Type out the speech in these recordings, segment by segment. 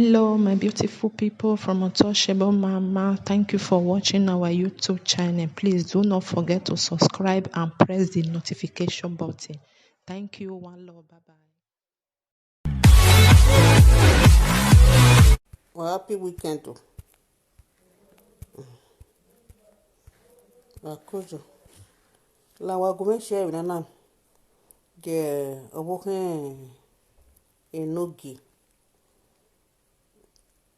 Hello, my beautiful people from Untouchable Mama. Thank you for watching our YouTube channel. Please do not forget to subscribe and press the notification button. Thank you. One love. Bye bye. Well, happy weekend. Kojo. La wa gume share na na. Je oboke enogi.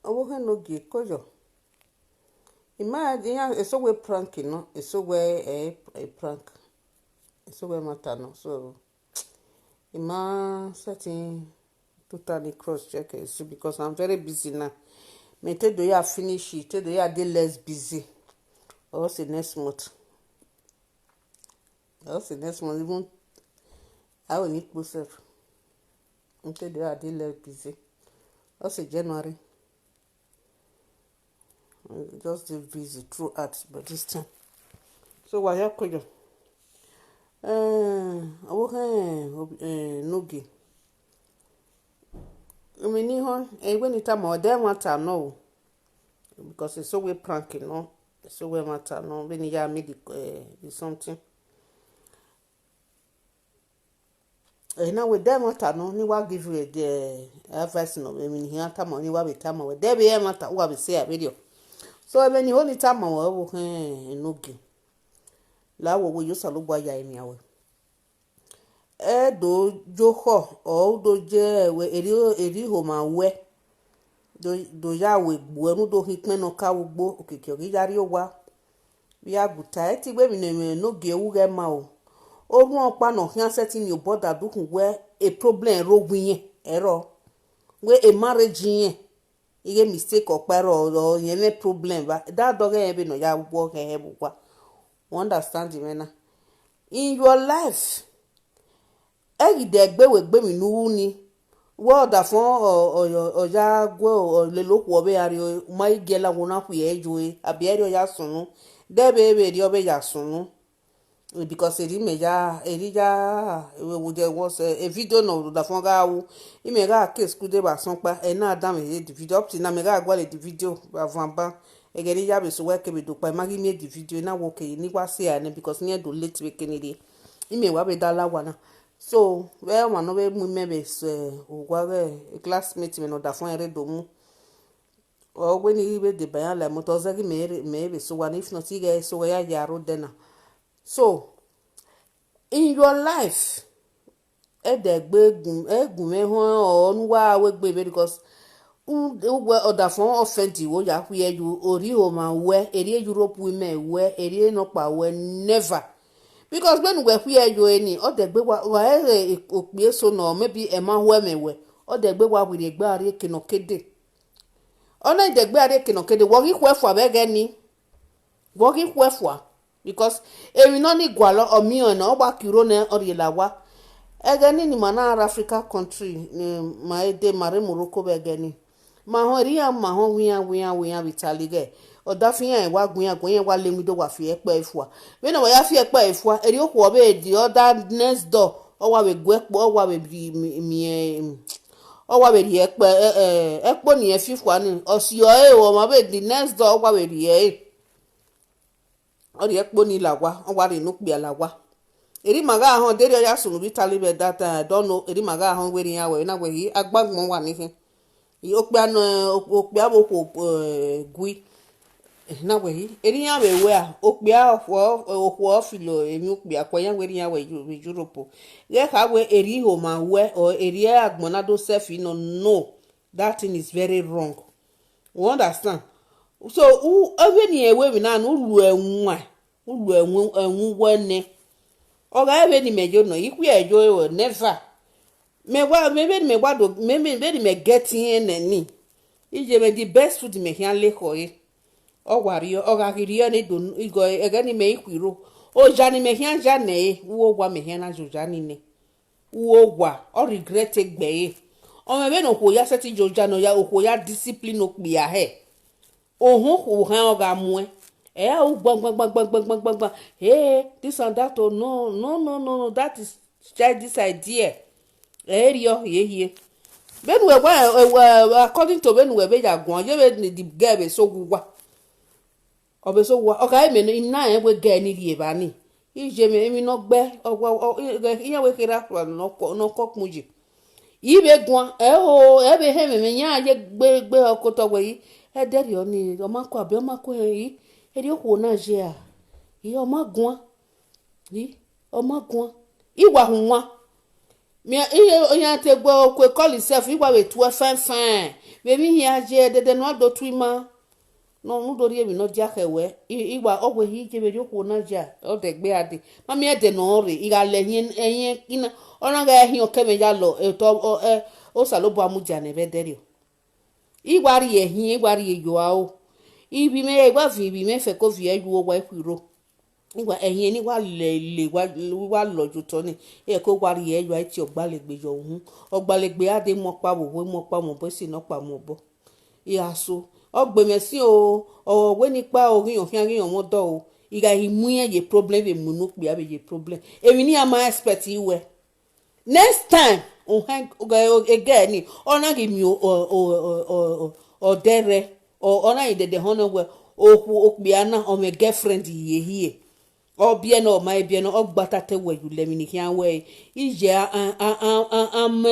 Oboke enogi kojo. Imagine ya so we prank no. So we a prank. So we matter no. So setting totally cross check it because I'm very busy now. Me tell do ya finish it. Tell do ya dey less busy. Or say next month. Even I will need myself. Until they are less busy. Also January. Just the busy throughout but this time. So why you could I work nogi. I mean when it time or them matter no. Because it's so we pranking no. It's so we matter no. When you made something. Now with them matter no, ni wa give you the advice no. I mean here time ni wa be time we there be matter who be say a video. So when you only time we work nogi. La wo yo salugba ya emi awe. Do joho o do je we eri ho ma we. Do ya we gbo enu do hitme no ka ugbo okike ori yari owa. Bi aguta ti gbe mi no ge ewu ge ma o. Orun opa no hian setting your border dukun where a problem rogun yen ero we a marriage yen ige mistake opero or yen problem ba that dog yen be no ya work he bukwa understand me na in your life e de gbe we gbe mi nu ni wo da fun o ya gwo le loku obe ari o mai gela wona ku ye jo e abi eri o ya sunu de be ri obe ya sunu because was a video no da fonga wu imega case kude ba sonpa e na adam e di video up till na mega gwa le di video ba vamba e geri ya be so work be do pa magi me di video na wo ke ni wa se ane because ni do late we kenidi ime wa be dala wana so we ma no be mu me be so o gwa classmate me no da fon ere do mu o we ni be de ba la mo to zagi me be so one if not ige so ya yaro dena. So, in your life, because other phone offended wo ya where you ori o ma we eri Europe women we eri no pa we never because when we where you any odegbe wa opie so no maybe e ma we me we odegbe wa we egbe are kinokede ona idegbe are kinokede wo ki kwefu abege ni wo ki kwefu because we no ni gwalo omi ona ogba kiro na orielawa egeni ni mana Africa country ni maede mare Morocco begeni ma ho ria ma ho wian vitalige odafia wa gun wa lemi do wa fi epe ifua we na wa ya fi epe ifua eri oku obe di other next door o wa we gwepo o wa we mi o wa we ri epe epo ni e fifua ni osio o ma be di next door o wa we ri ori ekpo ni lawa o wa re no pe lawa eri maga ahon dere ya sunu bitali be that I don't know eri maga ahon we ri ya we na we yi agbagbon wa ni hin o pe aboko gui na we yi eri ya we a o pe ofo filo emi o pe akoyan we ri ya we Europe ye ka we eri ho ma we or eri agmonado self no that thing is very wrong you understand so even ewe we na ulu enwu wene oga ebe ni mejo no ikwu ejo never me get in ni ije me the best food me hian le ko e o wari o ga kiri ni do igo ega ni me ikwiro o ja ni me hian ja ne wo gwa me hian na jo ja ni ne wo gwa o regret egbe e o me be no ko ya seti jo ja no ya o ko ya discipline o pe ya he ohun ko han o ga mu oh bang. Hey, this and that. Oh no, that is child this idea. Here. Ben we according to ben we be jaguan je be the girl be so gugwa obe so wa okay me na e we girl ni rie ba ni ije me mi no gbe ogwa iyan we kira no ko muji ibe guan e be he me nya je gbe okoto we yi e deri oni o ma ko abi o ma ko yi e ri ko na je a yi o ma guan yi o ma guan iwa hunwa mi iye te gbo kwe call itself iwa we tu fan baby here je de no do twima no mu do ri mi no ja kewe iwa ogwe hi je be ko na ja o de gbe ade ma mi e de no re iga le yin eyin ina ona ga hin o keme ja lo e to o sa lo bo amuja ne be deri o iwa ri ehin iwa ri eyo a o ibi me igba fi ibi me fe ko fi eju o wa ikwiro igba eyin ni wa le wa loju to ni e ko wa ri eyo ai ti ogbalegbe yo hun ogbalegbe ade mo pa mo bo si no pa mo bo iaso ogbemesi o we nipa orin ohin mo do o iga imu ye problem be munu pe abe ye problem emi ni ama expect iwe next time on hang again ona give me o dere o ona ide de hono we o pe ana o me girlfriend ye hie o bie no my bie no ogbata te we you let me kian we ije am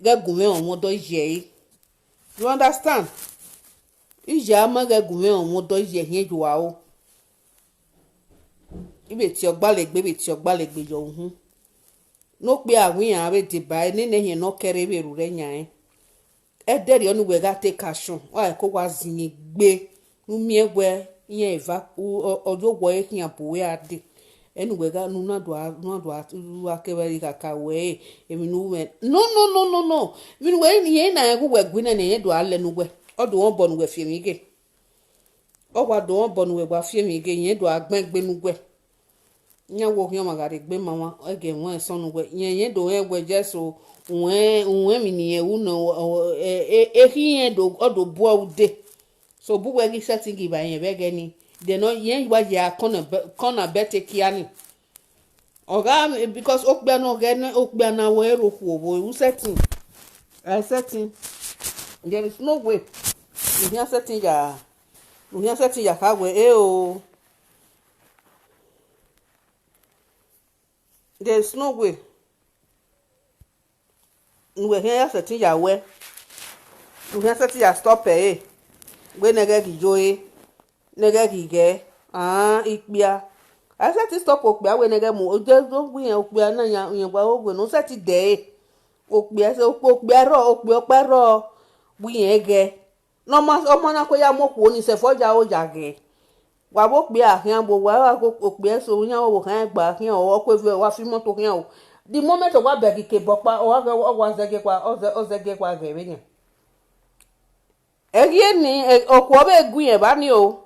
gagume o mo do je you understand ije ama gagume o mo do je hie ju wa o ibe ti ogbalegbe yo hun no pe awin an be de ba ni ne hin no kere be ru re yan e deri onu we ga take action wa ko wa zin gbe nu mi egwe yen eva ojo wo e hin apo we ade enu we ga nu na do wa ke we ka we emi nu we no mi we ni yen na egwe we gwi na ne do ale nu we odo won bo nu we fi mi ge o wa do won bo nu we gba fi mi ge yen do agben gbe nu we nya wo hyo magare gbe mama ege won sonu we yen do egwe jeso unwe mi ni e uno yen do odo bu ude so bu we gi setting gi ba yen be ge ni de no yen wa ya kona bete kiani oga because okbe no ge na okbe na we ro ku obo u setting setting there is no way you setting ya ka we o there's no way we here setting ya we setting ya stop we nege ki joe nege ki ge ipia I set stop okpia we nege mu oje do wi en okpia na yan gba ogwe no set de okpia se okpia ro wi en ge no ma omo na ko ya mo ku oni se foja o ja ge wa bo pe ahian bo wa ko pe so yan wo kan gba ahian o ko fe wa fi moto kan o the moment o wa be ke bo pa o wa zege kwa ge be ni egie ni okwo be gun e ba ni o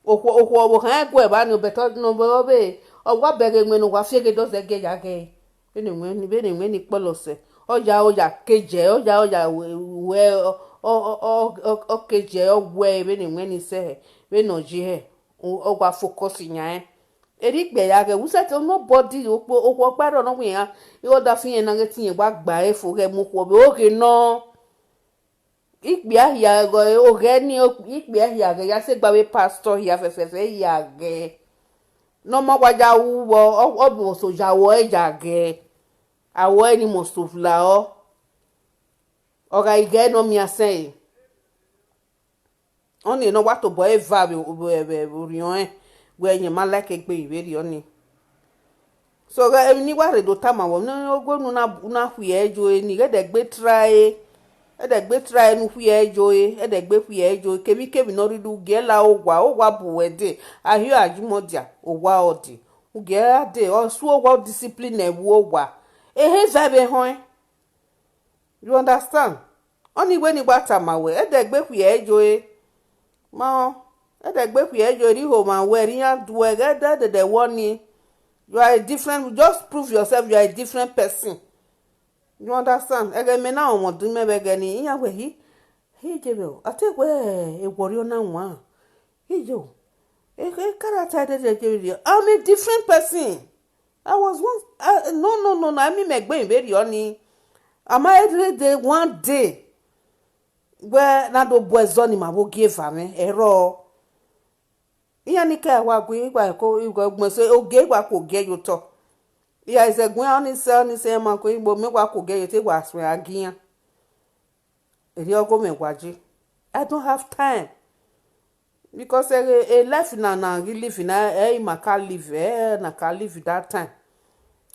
okwo wo kan gwa e ba ni o beto no bo be o wa be ge menu wa fi ge do zege ja ge be ni ni polose oja keje oja we o keje o we be ni se be no ji he o gba focus yan eri gbe ya ge wuset nobody o paro no wi yan yo da fi yan na ge tin gba gba e fo ge mu ko be o ge no ikpe ahia go o ge ni ikpe ahia ge ya se gba we pastor ya fe ya ge no mo gba ja wu o bo so ja wo e ja ge awo ni mo so fla o ga ige no mi ase oni no wa to boy va be rion we yin ma like gbe iwe ri oni so ga ni wa re do tama wo no ogonu na hu ye jo ni ge de gbe try nu hu ye jo de gbe hu ye jo kebi no ri du ge la ogwa bu we de ahio ajumodia ogwa odi u ge ade o su ogwa discipline e wu ogwa he va be hon you understand oni we ni gba tama we de gbe hu ye jo ma edegbe ku ejo ri home and where yan do the one you are a different just prove yourself you are a different person you understand ege me na omo dun me be ge ni yan we he je be o ategwe e wori ona nwa he jo e character de I'm a different person I was once no I mean me gbe be ri oni am I every day one day where na do boy zoni ma wo give ame ero iya ni ka wa gbe igba ko igba gbon se oge igba ko ge yo to iya is egun oni se ma ko igbo me wa ko ge yo te wa sun agiyan eri ogo me gwaji I don't have time because a life na live na ma ka live na ka live that time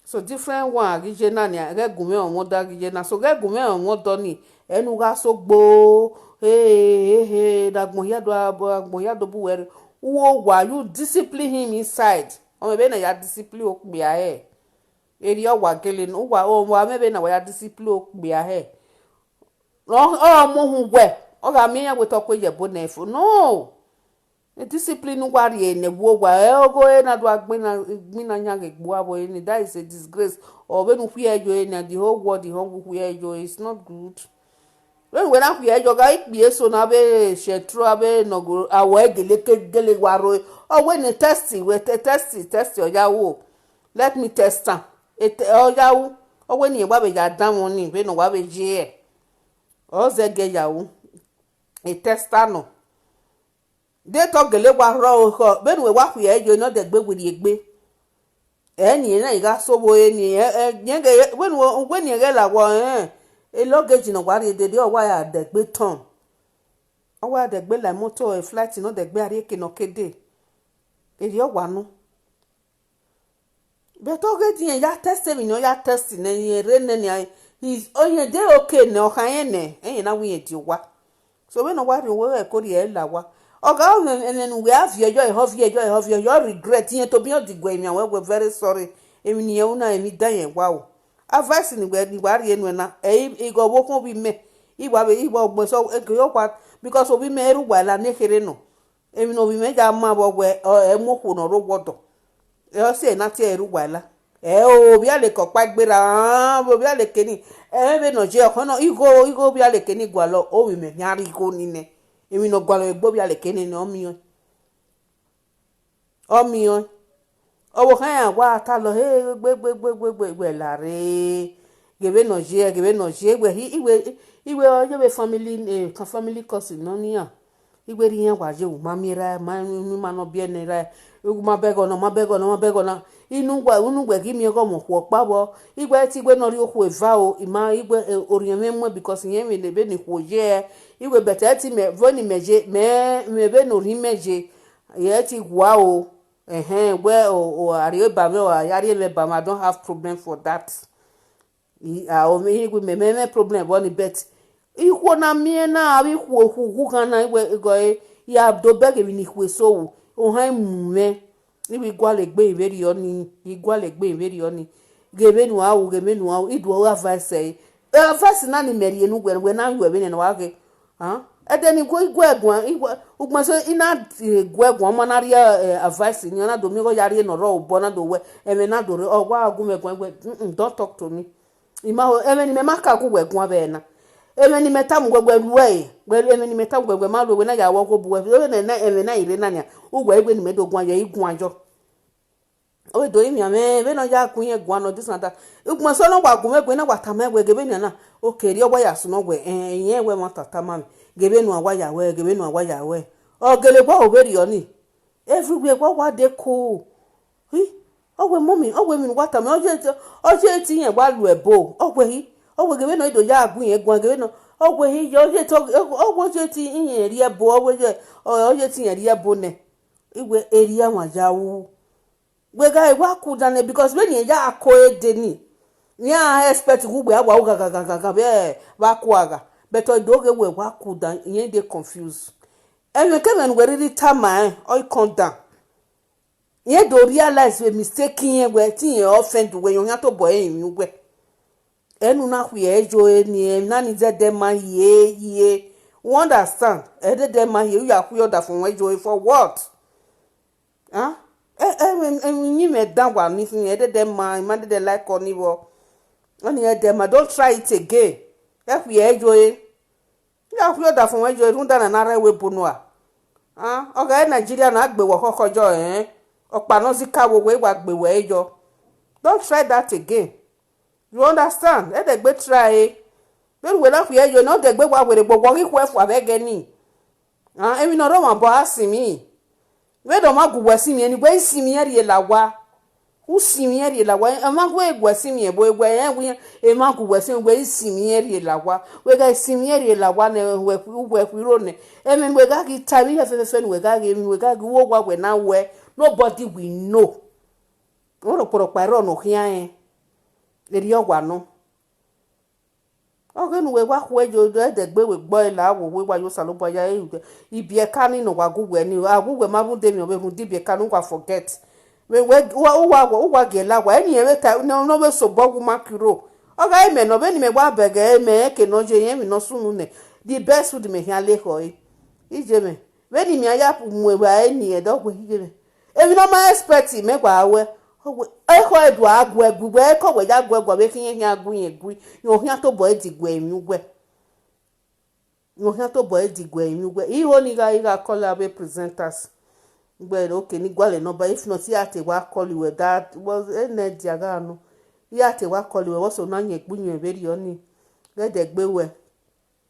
so different one agije na ni regume on da agije na so regume on do ni enu ga so gbo dagbon ya do bu were wo wa you discipline him inside o me be na ya discipline o pe ahe eri o wa gele no wa me be na wa ya discipline o pe ahe o mo hu we o ga mi ya we to ko ye bo na efo no discipline wari ene wo wa ogo na do agbina nya gegbo abo ene that is a disgrace or when we hear you ene the whole world the whole we hear you is not good when I hear you ga ikpe so na be shetro abe no go awo gele waro o when a test we test oya wo let me test am oya wo o when e wa be ya dan won ni be no wa be je o ze ge ya wo e tester no de to gele wa ro ko be nu wa ku ye yo no de gbe wiri egbe eni na iga so bo eni nyege when ye la wo e luggage no wa re de o wa ya de gbe ton o wa de gbe la motor e flight no de gbe ari ke no kede eri o wa nu be to ge tin ya test me no ya test na ye re ne ni is onye de okay no kan ye ne eyin na wi e di wa so we no wa re wo e ko ri la wa oga and we have your regret yen to be on the gwe mi awon we very sorry emi ni una emi dan yen wa o advice ni we ri enu na igo wo kun bi me igba ogbon so yo pa because obi me eru wa la nekere no emi no bi me ja ma bo we e mo ku no ro wodo e se na ti eru wa la o bi ale ko pa gbera bo bi ale keni be no je o no igo bi ale keni gwa lo o wi me nyari go ni ne emi no gwalo egbo bi ale kene ni omiyan owo kan ya wa ta lo gbe la re gebe no je iwe ojo be family cousin no ni ya igbe ri yan wa je u ma mi no bi eni ra u ma bego na unu gbe gi mi go mo ku opa bo igbe ti gbe no ri oku eva o ima igbe oriyan me mo because yen me le be ni ku je iwe bete ti me voni meje me be no ri meje ye ti gwa o we o ari ba me o ari le ba ma don't have problem for that o me me problem woni bet ikwo na mi na abi ku kan na iwe go ya do beg mi ni ku so o han mu me ibi gwa le gbe iberi oni gebe nu awu idu advice advice na ni meri enu gwe na yu ebe ni wa ke edeni go igwe ugma so ina gwe mo na ri advice ni na do mi go yari no ro bo na do we eme na do o wa agume gwe don't talk to me ima ho eme ni me maka ku gwe be na eme ni meta mu gwe eme ni meta gwe ma do we na ya wo ko bu we na eme na ire na ni ugwe igwe ni me do gwan ya igun ajo o do imi ame be no ya kunye gwan no this and that ugma so no gwa gume gwe na gwa tamegwe gebe ni na o keri ogwa ya so no gwe yen we mo tata mami gebe nu awa ya we o gele gwa oberi oni everywhere gwa dey cool ogwe mommy ogwe mi gwa tame oje ti yen gwa lu ebo ogwe gebe no ido ya agun yen gwan gebe no ogwe hi oje ti yen ri ebo oje ti yen ri ebo ne igwe area wa jawu we guy wa ku dan because when yen ya akoede ni nya expect gugbe agwa ugaga be wa ku aga but doge we wa ku dan yen dey confused and when we really time o come down yen do realize we mistake yen we ti yen offend we yon to boy yin we enu na hu ye jo eni na ni de man ye we understand de man ye you are da for we jo for what you me down wa mi fin de man de like oni wo oni de man don't try it again if we enjoy ya fu da fun enjoy run da na re we bonu oga Nigeria na gbe wo kokojo opa no zika wo we wa gbe we ejo don't try that again you understand e de gbe try When we laugh here, you know the way we the worry for begini. Emi no ma bo asimi. We do ma gugwa simi ni gwa simi eri lawa. U simi eri lawa. Ama gwa gwa simi e bo gwa we e ma gugwa simi gwa simi eri lawa. We ga simi eri lawa ne we ro ne. Emi we ga ki tabi fe we ga wo gwa we na we nobody we know. Oro poro pa ro no hia eri ogwa no. Oge nu we wa hwe jo de gbe we gbo ila wo we wa yo salobo ya ibi e ka ni no wa gugwe ni agugwe ma bu de mi obe mu di bi e ka no kwa forget we wa ge la wa eni e ta no we so bo ma kiro oga ime no be ni me wa bege me ke no je yen mi no sunu ne the best food me hia le ho ije me we ni mi aya mu e wa eni e do gwe ije me e mi no ma expect me gwa we eko edu agwe gugwe eko we ja gwe gwa be kin yin agun yin gui yo hin to bo edigwe emi gwe yo hin to bo edigwe emi gwe iho ni ga call abe presenters gbe okay ni gwale no but if not ya te wa call you that was energy aga no ya te wa call you wo so na yin gbunyan be ri oni le de gbe we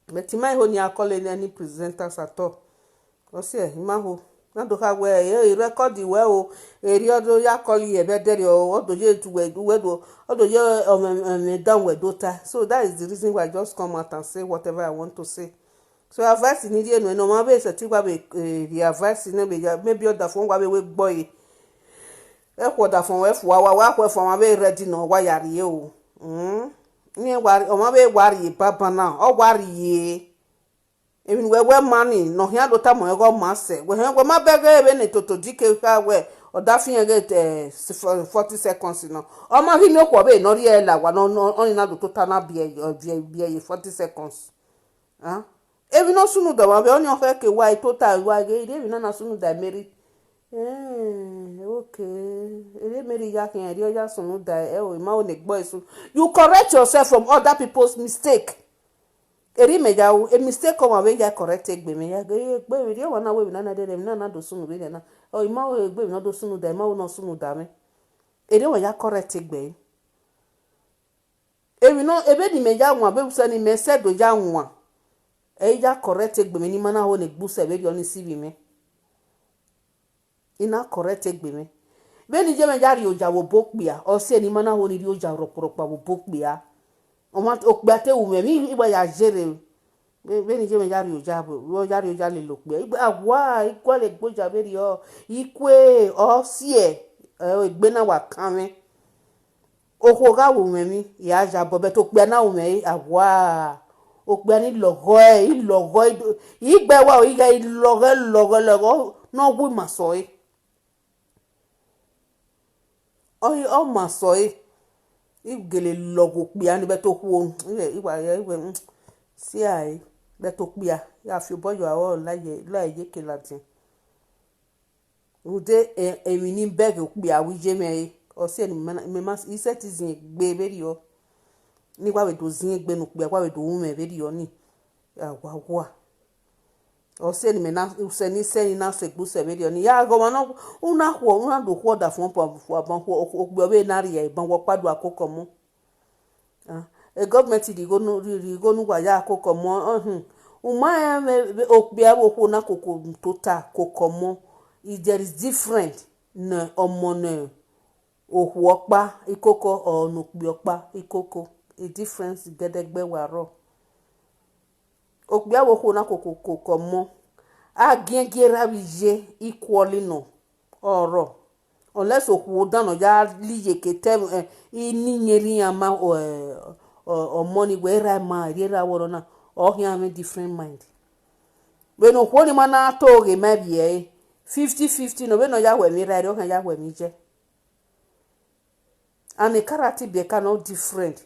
but my ho ni a call any presenters at all o se ma ho na do ka we e record we o eri odo ya call you be there o odo je tu we do odo je me down we dota so that is the reason why I just come out and say whatever I want to say so advice ni die no ma be se ti gba be the advice na be maybe other phone gba be we gbo e ko da phone we fu wa ko phone ma be ready no wa yare o ni wa o ma be wari baba na o wari ye even we money no here do ta mo e go ma se we ma bege ebe ne toto dike ka we o da fi yan get 40 seconds no o ma hi mi ko be no ri e la wa no oni na do tota na bi 40 seconds even no sunu da wa be oni o fe ke wa total wa ge ire na sunu da meri okay ire meri ya kin ri o ya sunu da e o ma o ne gbo isu you correct yourself from other people's mistake. Eri meja a mistake come away ya correct egbe me ya gbe we ri wana we na de na do sunu be na o ima we egbe na do sunu da ima we no sunu da me eri wa ya correct egbe eri no ebe di meja nwa be busa ni me se do ja nwa e ya correct egbe me ni mana ho ne gbusa be ri oni sibi me ina correct egbe me be ni je meja ri oja wo bokpia o se ni mana ho ni ri oja roporopa wo bokpia o okbate u me mi igba ya jere be ni je me jari ojabo wo jari ojale lo pe igba awa ikole gboja be ri o ikwe o sie egbe na wa kan me oko ga wo me mi ya ja bo be to pe na wo me awa o pe ni logo igbe wa o iga logo no wu maso o maso igele logo pia ni beto ku iwa iwe si ai beto pia ya fi boyo awo laye ke latin ude emi ni beg pia wije me o se ni me ma iset izin gbe beri o ni wa we do zin gbe nu pia wa we do me beri o ni agwa o se ni me na se ni na se gbu se beri o ni ya go ma una do ho da fun po abon o gbe be na ri e bon wo padu akoko mu e government di go nu wa ya akoko mu uma okbia wo na koko tota koko mu there is different na omo na ohu opa ikoko or no kbi opa ikoko a difference gedegbe waro okbia wo na koko mu agiengera bije equally no oro unless ohu dano ya liye kete ini nyeri ama o money we ra ma rira woro na o hia different mind we no kwoni mana to ge ma bie 50-50 no we no ya we mi ra o kan ya we mi je and the character be can no different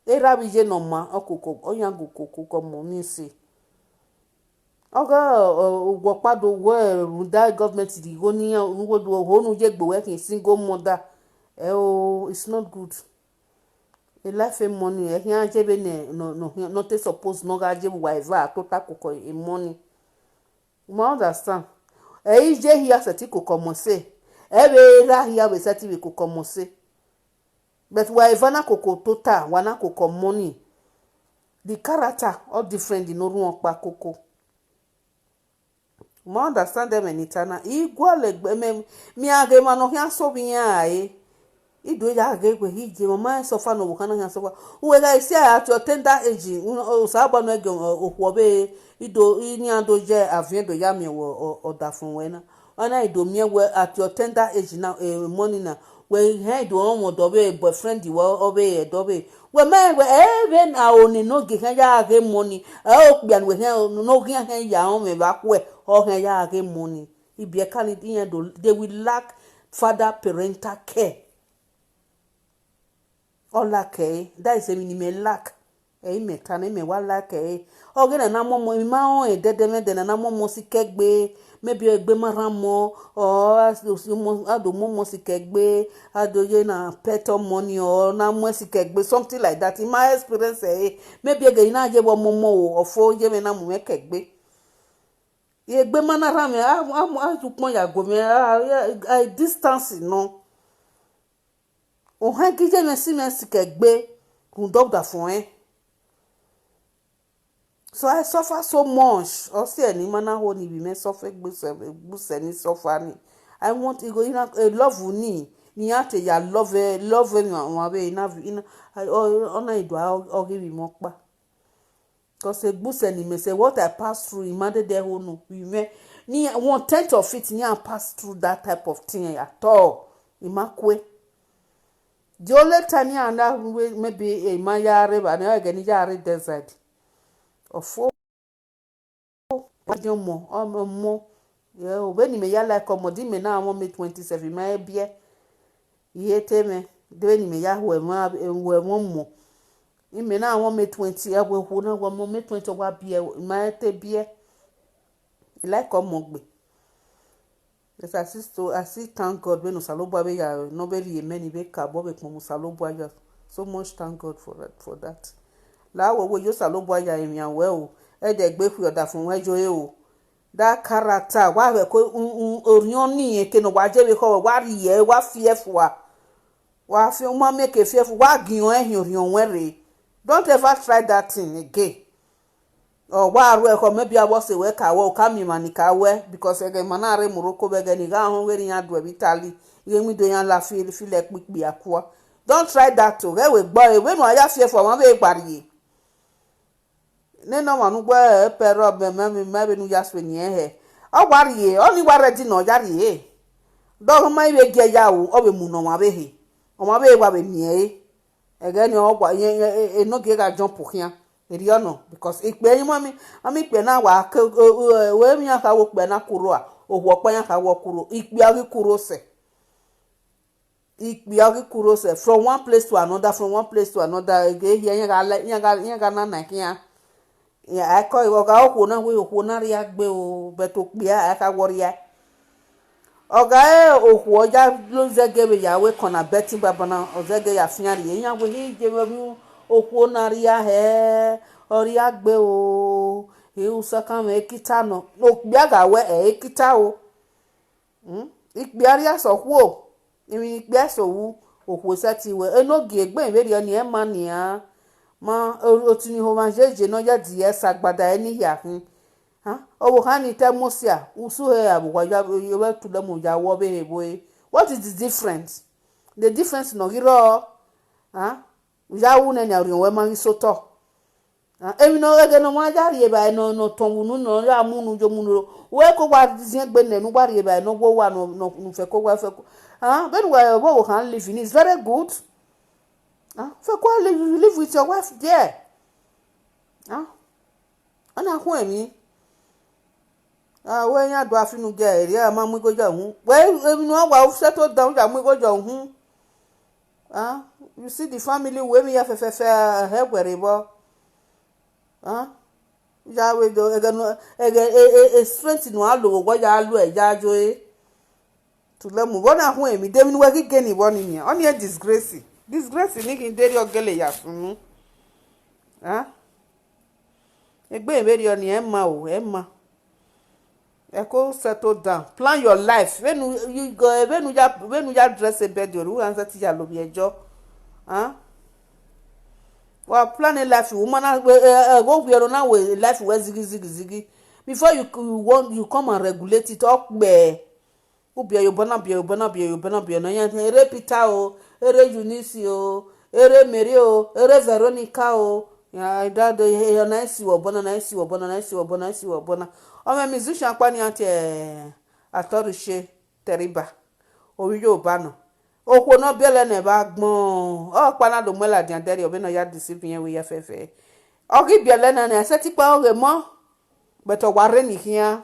era bije no ma okoko oyango kokoko mo ni si oga ugwo pado we runda government di go ni wo do honu je gbo we kin single mother it's not good a life money e hian je be ne no te suppose no ga je wife total kokko e money you understand e je hia seti kokko mo se e be ra hia be seti be kokko mo se but wife na kokko total wana kokko money the character all different in orun okpa koko mo understand them anytime igual me age ma no hia so bi ai ido ya age kwe hije mama so fa no kana hia so fa we ga isi at your tender age o sa ba no ege okwo be ido ni ando je avien do ya mi wo oda fun we na ona ido mi we at your tender age now money na we head on wo do be boyfriend wo obe do be we me we even awoni no ge kan ya age money o gbian we no ge kan ya on me ba kwe o kan ya age money ibi e kan di do they will lack father parental care all lack that is a minimum lack me tan me wa lack o ge na mo ma on dede me de na mo si kegbe maybe egbe maramo or ado mo si kegbe ado ye na pet money or na mo si kegbe something like that in my experience maybe again na je wo momo ofo je me na mo kegbe egbe manara me a ju pon ya go me I distance no o han ki je me si kegbe kun doctor fun so I suffer so much. Also, any man who ni be me suffer any suffer ni. I want to go in a love ni. Ni ate ya love ni wa be ina ona ido o give me mokpa. Cause a gbuse ni me say what I pass through imade there who no we me ni 1/10 of it ni I pass through that type of thing at all. Imakwe. The only time ni anda maybe a mayare ba na ga ni jare desert. Ofo mo ye o be ni me ya like omodi me na won me 27 ma e bie ye teme de ni me ya we mo ime na won me 20 e we hu na won mo me 20 wa bie ma te bie like omogbe yes I see thank God when usalobo be ya no be ye many be ka bo be pon usalobo ya so much thank God for that la wo yo salobo ya emi awe o e de gbe fu oda fun wejo o that character wa we ko orion ni ke no wa je be ko wa ri ye wa fearful wa fi o ma make fearful wa gion orion were don't ever try that thing again or wa ru e ko maybe abo se we ka we ka mi mani ka we because ege manare moroko be ge ni ga hon we ni adu e bitali ye mi do yan la fi le pipi akwa don't try that to we gbo e we no aya fearful ma be pariye ne no manu gbe pero be me nu ya swe ni o gwariye o ni gware di no yariye do ma ibe ge ya o be mu no ma be he o ma be gwa be ni ege ni o gwa ENOGIE ga jump hian eri ono because ipe yin mami pe na wa we mi aka wo pe na kuro a owo pe yan ka wo kuro ipe ari kuro se from one place to another ege yan ga na kian ya ko iwo ga okwo na we okwo na ri agbe o beto pe aka wori ya oga okwo oja lo zege be ya we kona betting baba na ozege ya fiari yan we je me okwo na ri ya ori agbe o e usaka me kita no okbi aga we kita o ikbi ari asokwo imi ikbi asowu okwo sati we ENOGIE egbe ibe ri oni e ma ni a ma otini ho ma jeje no ya di sagbada eni ya owo kan ni temosia usu he abugwa ya we tu le mo ya wo be hebo what is the difference no giro ya wu na nya ri we ma soto emi no ege no ma ja ri ba no tonwu no ya munu jo munu we ko gwa dizin gbe ne nu gwa ri ba no go wa no fe ko gwa fe ko but we wo kan live is very good fe ko live with your wife there ana hu emi we yan do afinu ge eri ma mu go jo hu we emi no wa settle down ja mu go jo hu you see the family we mi ya fe he gwere bo ya we do ege strength no alo go ya alo e ja jo to le mu bona hu emi dem ni we gige ni bo ni yan oni e disgrace ni kin deri ogele ya fun egbe iberi oni e ma e ko settle down plan your life when you go when you dress a bed you answer ti ya lo bi ejo Well, planning life, woman, go here now with life where ziggy ziggy ziggy. Before you come and regulate it up there. Ubia yo bona bia yo bona bia yo bona bia na ya ere Peter o, ere Eunice o, ere Mary o, ere Veronica o. Ya dad ya na isi wo bona na isi wo bona na isi wo bona isi wo bona. O me musician pa ni ante atorishe teriba. O wi yo ba no. Okwo no biele na ba gbon. O pa na do mela dian deri o be no ya deceive yen we ya fefe. O ki biele na se ti pa o re mo. Beto ware ni here.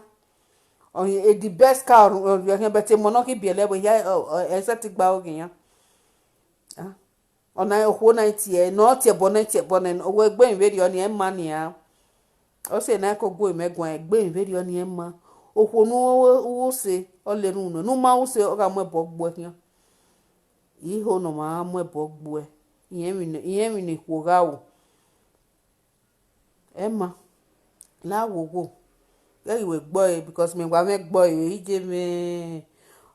Oh, the best car but monoki biele we ya except gba ogen ya. Ah. Ona okwo na tie no tie bonen owo egbe inveri oni e ma ni ya. O se na ko go emegwan egbe inveri oni e ma. Okwo nu wo se o le nu no ma wo se o ga mo ebo gbo yan. Iho no ma mo ebo gbo e. Iyen mi ni kwo ga wo. E ma la wo go. Yẹ́rì ìwé gbọ́ ẹ because mi wà mẹ́ gbọ́ ẹ ìjẹ́ mi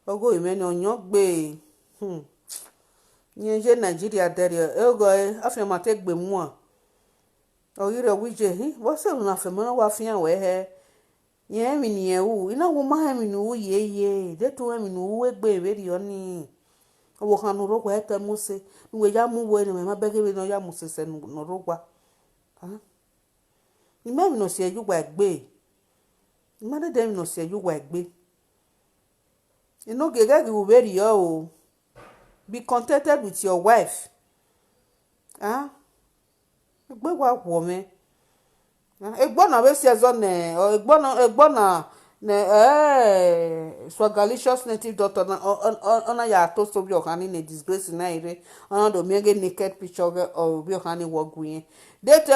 ọgọ́ ìmẹ́ni ọ̀yàn gbé yẹn ṣe Nàìjíríà dẹ̀rẹ̀ ẹ ọgọ́ ẹ àfihàn máa tẹ́ gbé mú à ọ̀yí rẹ̀ wíjẹ́ wọ́n sì rún àfẹ́mọ́ wá fi hàn wẹ́ ẹ yẹn ẹ̀mí nìyẹn wù iná wo má ẹ̀mí nù wù yéye dẹ́tù ẹ̀mí nù wù ẹgbẹ́ ìbéèrè ọ ní ọwọ́ kan nù rọ́gbà ẹ̀ tẹ́ mú se níwèé yá mú wọ ẹni mẹ́ma bẹ́gẹ́ náà yá mú sẹ̀sẹ̀ nù rọ́gbà ìmẹ́mí nù sí ẹ̀yú gbà ẹ̀gbẹ́ Mother them no say you were gbe. You know gege you very yo. Be contented with your wife. Ah? Egbe wa wo me. Egbo na we se zo ne o egbo na swagalicious native doctor na ona ya to so bi okani ne disgrace na ire. Ona do mege naked picture of bi okani wo guyen. Date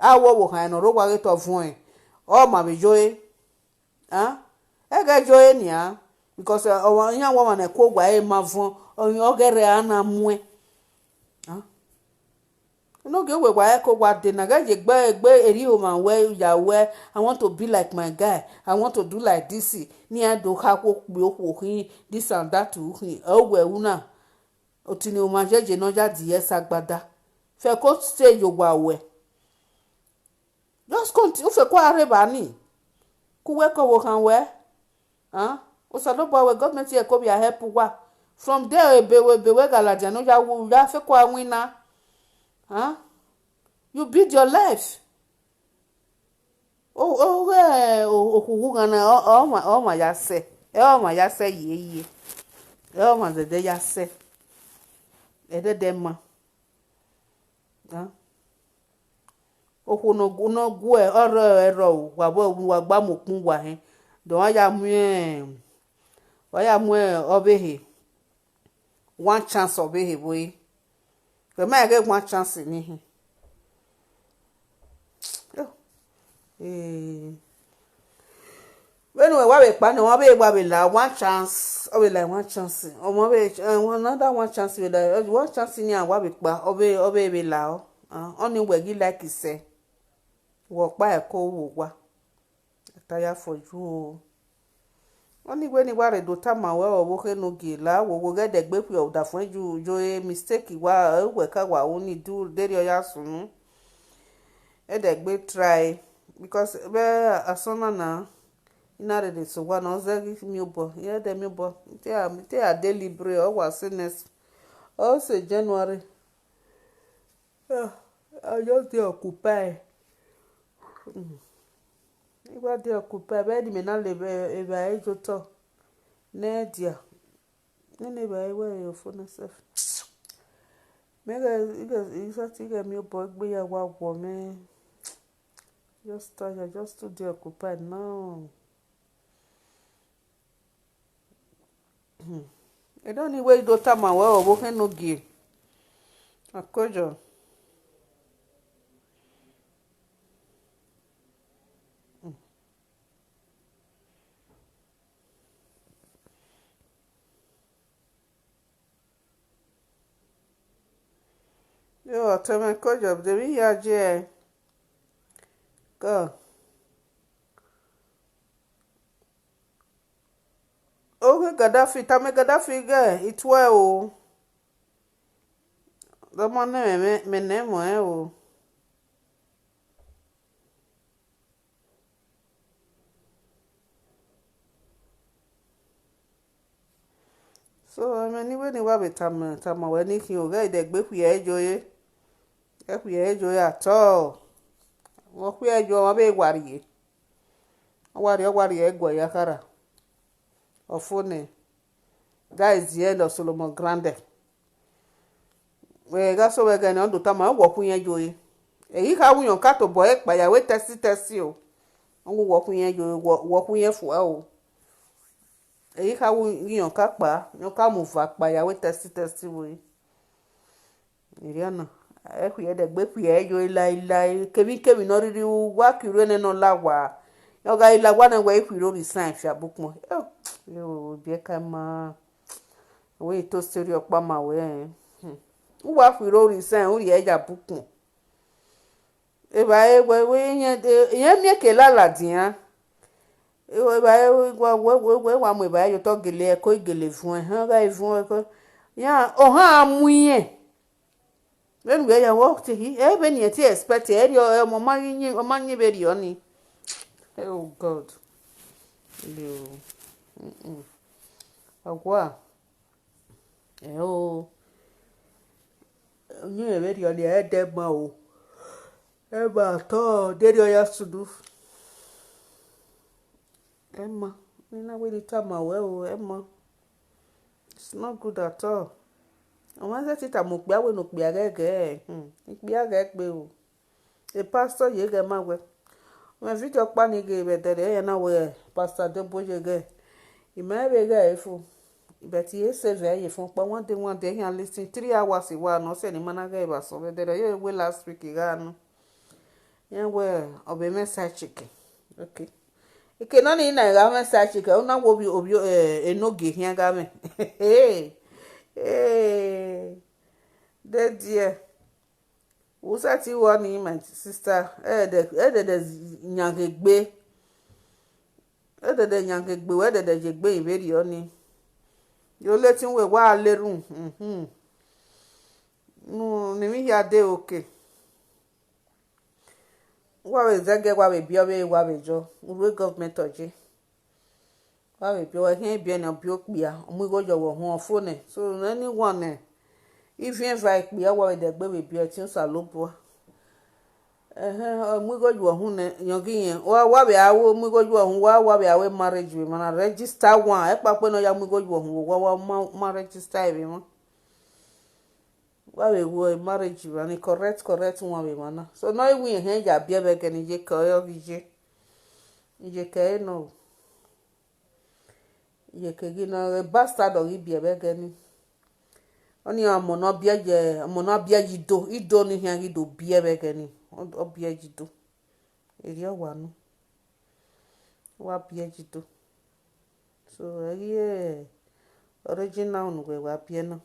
awo wo kan no ro wa ge to fun e. O ma be joy. Ah, ega joy ni ah because yan woman e ko gwa e ma fun ogere ana mue. Ah. No ge we gwa e ko gwa de na ga je gbe eri o man we ya we I want to be like my guy. I want to do like this. Ni a do ha ko pe okin this and that to hin. O we una. Otini o ma jeje no ja die sagbada. Fe ko stay yo gwa we. Just continue fe ko are ba ni. Kuwe ko wo kan we ah o so do boy we government here ko be help wa from there be we galaja no ya wo ya fe ko awina ah you build your life okugu gana o ma ya se yeye o ma de ya se de ma ah okwu no gu e oro ero wa gba mokun wa he do wa ya mu obehe one chance obehe boy we ma get one chance ni he when we wa be pa no wa be gba be la one chance o be like one chance o mo be another one chance be like one chance ni an wa be pa o be la o oni we gi like ise wo pa e ko wo wa tire for you o oni we ni wa re do ta ma we o wo ke no gi la wo ge de gbe pe o da fun ju jo mistake wa we ka wa oni do deri o ya sunu e de gbe try because be asona na ina re so wa no ze mi obo ye de mi obo te a deliberate o wa next o se January I just dey occupy. Igba dey occupy be di me na le e ba e joto. Ne dia. Ne ba e we your phone self. Mega you say get me boy gbe ya wa wo me. Just tired, just too dey occupied now. I don't need way do time we o wo no gi. Akojo. Yo, tell me kojo de mi ya je. Go. Okay, Gaddafi, tame Gaddafi ge, itwe o. Domo ne me nemo o. So I mean anyway ni wa be tam we ni kin o ga de gbe ku ye joye. E ku ye joye at all. Wo ku ye jo wa be wari. Wari egwa ya kara. Ofone. That is the end of Solomon Grande. We ga so we ga na ndo tam wo ku ye joye. Èyí ka wuyan ka to boy pa ya we testi o. Won wo ku ye joye wo ku ye fu o. Èyí ka wuyan ka pa, yo ka mu va pa ya we testi wo. Iriana. E ku ye de gbe ku ye joye lai kemi no riri wa kiro ne no lawa. Yo ga ila wa na we ku ro resign fi abukmo. Yo bi ka ma we to seri opa ma we. Wa ku ro resign o ye ja bukmo. E ba e we yen mi ke la ladin. E ba e we wa mo ba yo to gele e ko gele fun e han ga fun e ko. Ya o ha amuyen. When we are walking, even yet expect your money very only. Oh God. You. Agua. Oh. You very only head them now. Emma, to, did you have to do? Emma, you know when you tell my well, Emma. It's not good at all. I want to tell you, I will not be a gay. Be a gay. A pastor, you get my way. When Victor Panic gave it, there, and I Pastor de Boyege. He may be gay for. But he is very from one day and listen 3 hours. He was not sending man gave us over there. We last week again. Yeah, well, of a message chicken. Okay. It cannot in a message chicken. Now will be of you a ENOGIE here, game. Hey, dead dear. Who's that you want him, my sister? The young egg. The young egg, whether the jig bay very only. You're letting we while the room. No, me here day okay. What is that get what we be away what we do? We government oje. What we be here be na biok bia. We go your home phone. So anyone if you invite me, what the baby be a tin salopo. We go your home yogi. What we are we go your home what we are marriage we man register one. E papa no ya we go your home what register we man. Why we go marriage and the correct one we man. So now we here ya bia be can je ko je ke no je ke gina bastard or bia be can oni amono bia ido ni here ido bia be can o bia jido eri wa no wa bia jido so original no we wa bia no.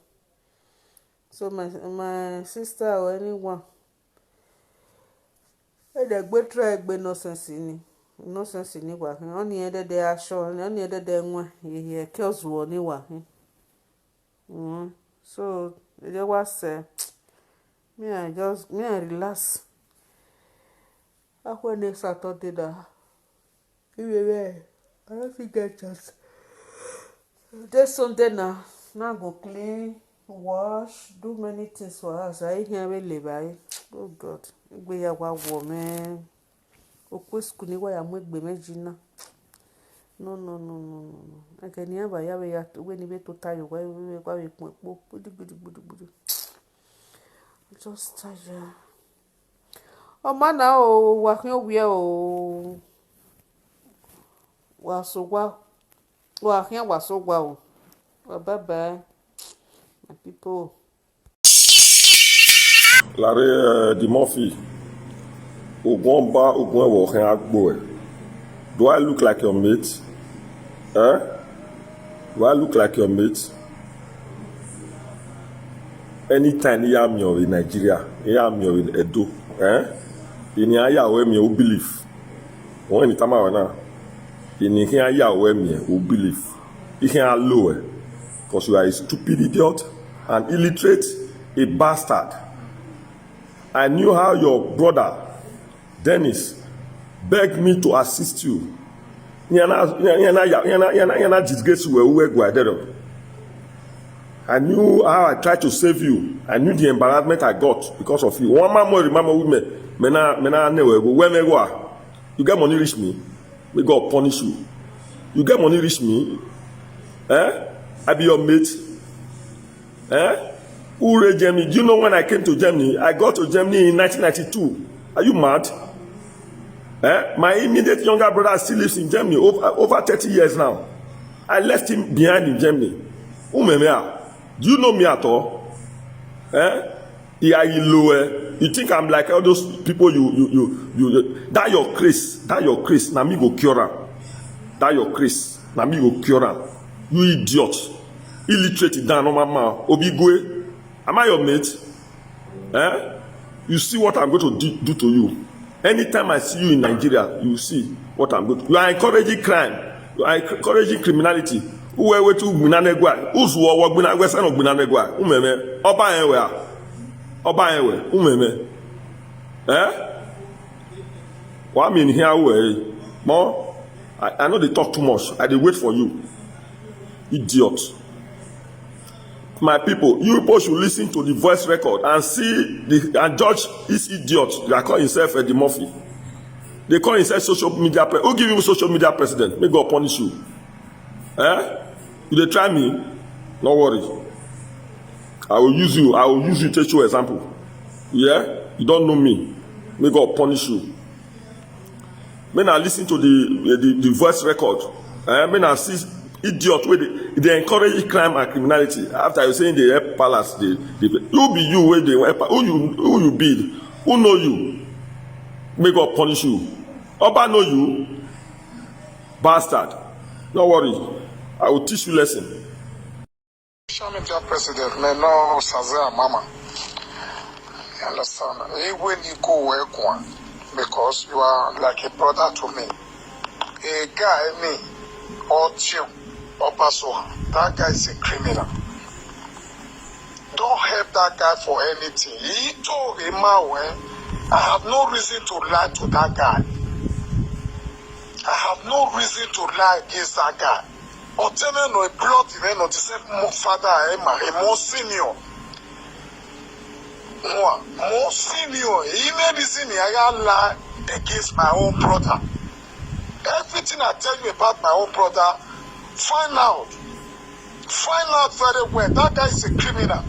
So my sister or anyone, they go try be nonsense ni wa. Only other day asho, only other day one he kills one ni wa. So they was me I relax. I when they Saturday that. I don't think I just. This Sunday now go clean. Wash, do many things for us. I hear we live. Oh God, we are what man. Okwe school ni wa ya mu egbe meji na. No. I can never ya we ya we ni be to tayo wa we pon epo gudu. Just tired. Oh man na o wa kin owi e o. Wa so gwa. Wa kin wa so gwa o. Bye bye. My people. Larry the Murphy, Ogwamba Ogwenwo Agboe. Do I look like your mate? Do I look like your mate? Anytime you am in Nigeria, you am in Edo, in aya we me who believe. When the time now, in aya we me who believe. You can lower, because you are a stupid idiot, an illiterate, a bastard. I knew how your brother, Dennis, begged me to assist you. I knew how I tried to save you. I knew the embarrassment I got because of you. One man more remember women. You get money reach me, may God punish you. You get money reach me, I be your mate. Who raised Germany? Do you know when I came to Germany? I got to Germany in 1992. Are you mad? My immediate younger brother still lives in Germany over 30 years now. I left him behind in Germany. Do you know me at all? You think I'm like all those people you that your Chris, na me go cure am. That your Chris, na me go cure am. You idiot, illiterate down on my mouth. Obigwe, am I your mate? You see what I'm going to do to you. Anytime I see you in Nigeria, you see what I'm going to do. You are encouraging crime. You are encouraging criminality. Who are we to Gbinanegwa? Who's who are Gbinanegwa? Son of Gbinanegwa? Umeme. Oba enwe. Oba enwe. Umeme. What I mean here, way more. I know they talk too much. I dey wait for you, idiot. My people, you people should listen to the voice record and see and judge this idiot that call himself Eddie Murphy. They call himself social media president. Who give him social media president? May God punish you. You dey try me? No worry. I will use you to take you example. Yeah? You don't know me. May God punish you. May I listen to the voice record. May I see idiot where they encourage crime and criminality. After you saying they help palace, you be you where they help. Who you be? Who know you? May God punish you. Oba know you, bastard. No worry, I will teach you lesson. Social media president, may no OSADIYA mama. You understand? When you go work one, because you are like a brother to me. A guy me or chill. That guy is a criminal. Don't help that guy for anything. He told him, I have no reason to lie to that guy. I have no reason to lie against that guy. Or tell me no blood even no the same father a more senior. More senior. He made reason I lie against my own brother. Everything I tell you about my own brother, find out very well. That guy is a criminal.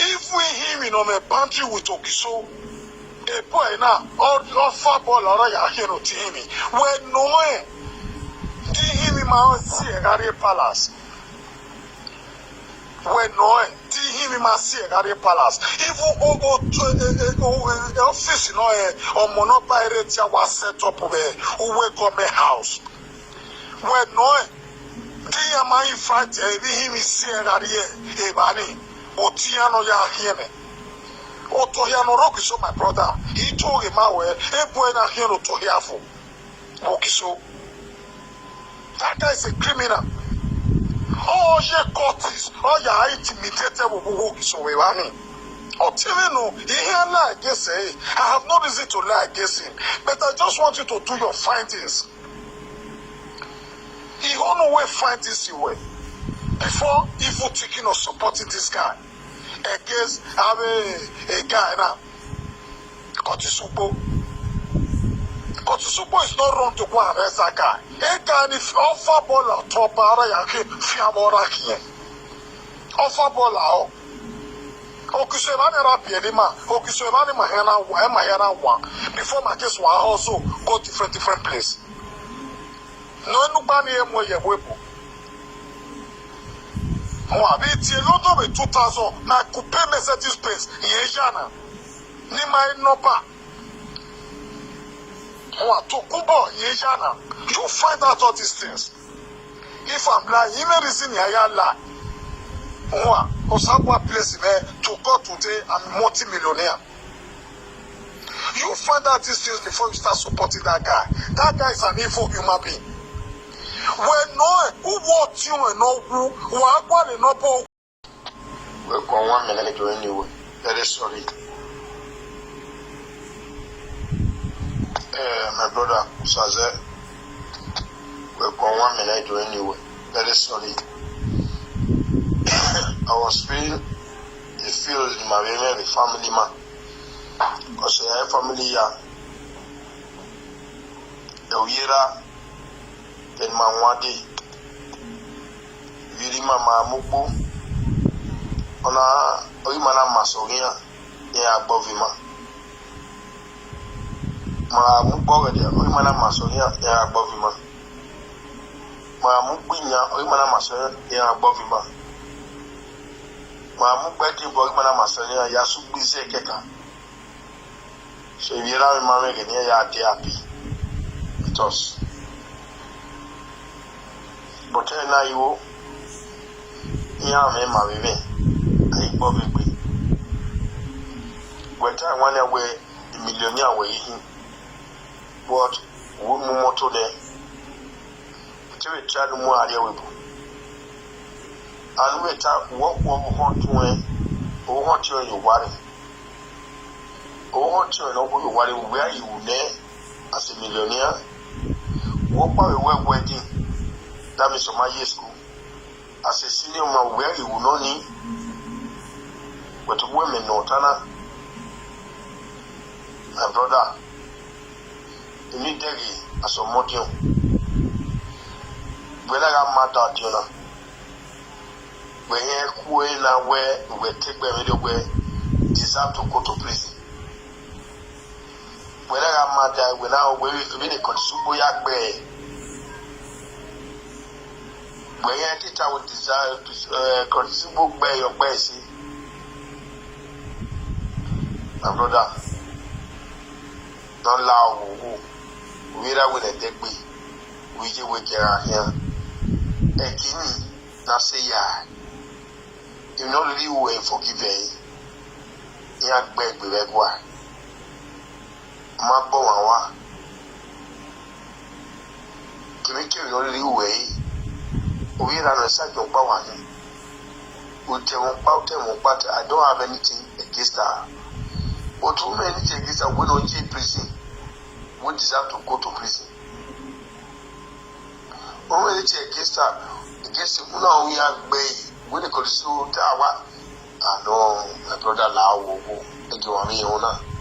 If we him in a boundary with Okiso, a boy now, all far ball or I hear no him. When no way, him in my own palace. When no way, him in my palace. If we go to office, you know, or monopoly was set up where who will come a house. When no way, my fight, him is here, a bani. Otiano ya hieme. Otohiano Rokiso, my brother. He told him away, a boy na hero to hiafo. Rokiso. That guy is a criminal. Oh, ye courtis. Oh, ya intimidated with Rokiso. Otiano, he here lie against him. I have no reason to lie against him. But I just want you to do your findings. He don't know where findings you were. Before evil thinking of supporting this guy against a guy now, Kotisubo is not wrong to go and arrest that guy. A guy if offer ball out top fiamora here. Offer ball out. Okusevani rapielima, Okusevani mahena one. Before my case was also go different place. No nobody more ye wepo. It's a lot of 2000. Now, coupe Mercedes Benz. Yejana. Nima Nopa. To Kubo, Yejana. You find out all these things. If I'm lying, you may reason I lie. Osabwa place me to go today, I'm multi-millionaire. You find out these things before you start supporting that guy. That guy is an evil human being. We know who what you and no who one and no po. We go 1 minute to anyway. Very sorry. My brother Saze. We go 1 minute to anyway. Very sorry. I was feeling the feel in my family man. Because I have family here. Ewira then manwade viri mama mupo ona oyimana masogia ya agbovima ma mupo wede oyimana masogia ya agbovima ma mupinya oyimana masogia ya agbovima ma mupeti bo oyimana masogia ya subize keka so vira mama gene ya ati api us. But now you me my baby. I bobby. When I want away the millionaire way what moto there. To a child more area. And wait out what want to want you and your worry. Want you and all your worry where you there as a millionaire. What by a wedding? That is my year school. As a senior man, where you will not need, but women not Anna. My brother, you need dairy as a modium. When I am mad at you now, when you where we take by video where deserve to go to prison. When I am mad, when I really consume yak bear. When I did, I would desire to consume bear your base. My brother, don't allow we are with a dead way. We will get out here. A guinea, now say ya. You know, really will forgive a yak beg with a guy. Mabo wawa kimike yori way we ran a side of power I don't have anything against her but too many against her we don't get prison we deserve to go to prison only against her against una we are bay when they could sue tawa no my brother law go you want me ona